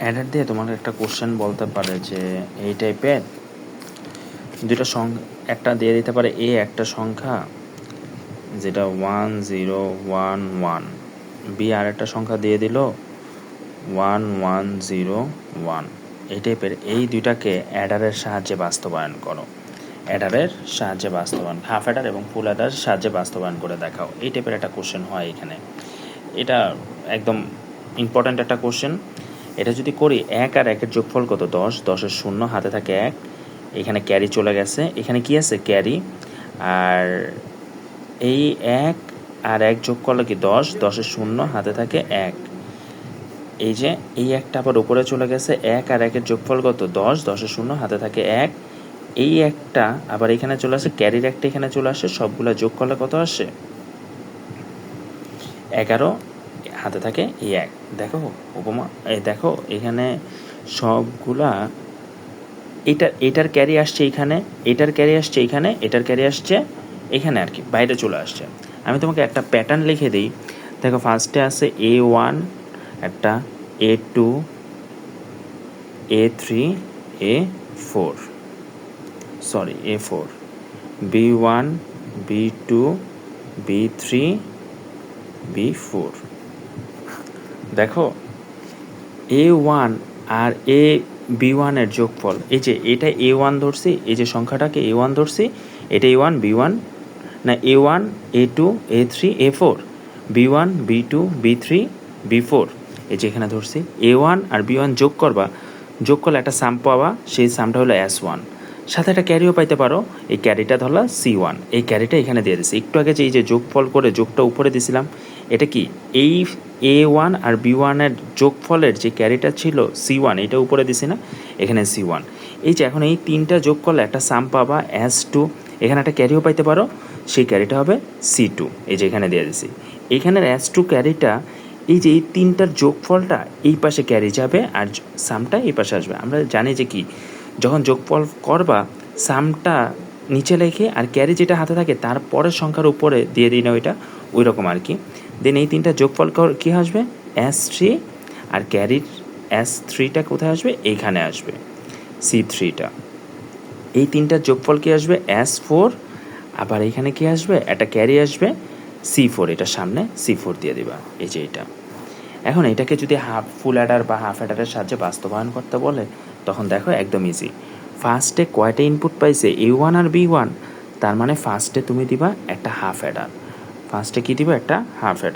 Eder দিয়ে তোমাকে একটা কোশ্চেন বলতে পারে যে এই টাইপের দুইটা সংখ্যা একটা দিয়ে দিতে পারে একটা সংখ্যা যেটা 1011, বি আর একটা সংখ্যা দিয়ে দিল 1101। এই টাইপের এই দুইটাকে অ্যাডারের সাহায্যে বাস্তবায়ন করো। অ্যাডারের সাহায্যে বাস্তবায়ন, হাফ অ্যাডার এবং ফুল অ্যাডার সাহায্যে বাস্তবায়ন করে দেখাও। এই টাইপের একটা কোশ্চেন হয় এখানে। এটা একদম ইম্পর্ট্যান্ট একটা কোশ্চেন। এটা যদি করি 1 আর 1-এর যোগফল কত? 10, 10-এর শূন্য, হাতে থাকে 1, এখানে ক্যারি চলে গেছে, এখানে কি আছে? ক্যারি। আর এই 1 আর 1 যোগ করলে কি 10, 10-এর শূন্য, হাতে থাকে 1, এই যে এই একটা আবার উপরে চলে গেছে, 1 আর 1-এর যোগফল কত? 10, 10-এর শূন্য, হাতে থাকে 1, এই একটা আবার এখানে চলে আসে, ক্যারির একটা এখানে চলে আসে, সবগুলা যোগ করলে কত আসে? 11, হাতে থাকে এই 1। দেখো উপমা, এই দেখো এখানে সবগুলা এটার ক্যারি আসছে এইখানে, এটার ক্যারি আসছে এইখানে, এটার ক্যারি আসছে এখানে, আর কি বাইরে চলে আসছে। আমি তোমাকে একটা প্যাটার্ন লিখে দিই। দেখো ফার্স্টে আছে A1, একটা A2, A3, A4, sorry A4, B1, B2, B3, B4। দেখো A1 আর B1-এর যোগফল, এই যে এটা A1 ধরছি, এই যে সংখ্যাটাকে A1 ধরছি, এটা A1, B1 না, A1, A2, A3, A4, B1, B2, B3, B4, এই যে এখানে ধরছি A1 আর B1 যোগ করবা, যোগ করলে একটা সাম পাবা, সেই সামটা হলো S1, সাথে একটা ক্যারিও পাইতে পারো, এই ক্যারিটা ধরলা C1, এই ক্যারিটা এখানে দিয়ে দিছি। একটু আগে যে এই যে যোগফল করে যোগটা উপরে দিছিলাম, এটা কি এই A1 আর B1-এর যোগফলের যে ক্যারিটা ছিল C1, এটা উপরে দিছি না, এখানে C1। এই যে এখন এই তিনটা যোগ করলে একটা সাম পাবা S2, এখানে একটা ক্যারিও পাইতে পারো, সেই ক্যারিটা হবে C2, এই যে এখানে দিয়ে দিছি। এইখানের S2 ক্যারিটা, এই যে এই তিনটার যোগফলটা এই পাশে ক্যারি যাবে আর সামটা এই পাশে আসবে। আমরা জানি যে কি, যখন যোগফল করবা সামটা নিচে লেখে আর ক্যারি যেটা হাতে থাকে তার পরের সংখ্যার উপরে দিয়ে দিই না, ওইটা ওই রকম আর কি। দেন এই তিনটা যোগফল কী আসবে? S3, আর ক্যারির S3টা কোথায় আসবে? এইখানে আসবে C3টা। এই তিনটার যোগফল কী আসবে? S4, আবার এইখানে কি আসবে? একটা ক্যারি আসবে C4, এটা সামনে C4 দিয়ে দিবা, এই যে এটা। এখন এটাকে যদি ফুল অ্যাডার বা হাফ অ্যাডারের সাহায্যে বাস্তবায়ন করতে বলে, তখন দেখো একদম ইজি। ফার্স্টে কয়টা ইনপুট পাইছে? A1 আর B1, তার মানে ফার্স্টে তুমি দিবা একটা হাফ অ্যাডার। ফার্স্টে কি দিবা? একটা হাফ অ্যাডার।